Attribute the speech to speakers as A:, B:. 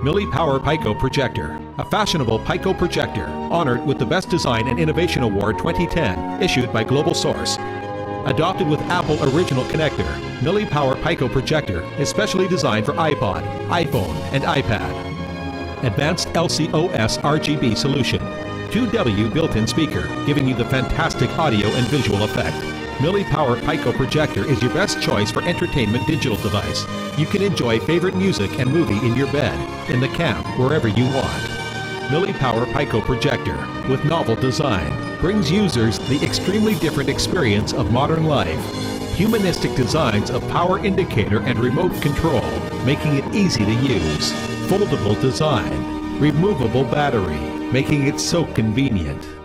A: Millie Power Pico Projector, a fashionable Pico projector, honored with the Best Design and Innovation Award 2010, issued by Global Source. Adopted with Apple Original Connector, Millie Power Pico Projector is specially designed for iPod, iPhone, and iPad. Advanced LCOS RGB solution. 2W built-in speaker, giving you the fantastic audio and visual effect. Millie Power Pico Projector is your best choice for entertainment digital device. You can enjoy favorite music and movie in your bed, in the camp, wherever you want. Millie Power Pico Projector, with novel design, brings users the extremely different experience of modern life. Humanistic designs of power indicator and remote control, making it easy to use. Foldable design, removable battery, making it so convenient.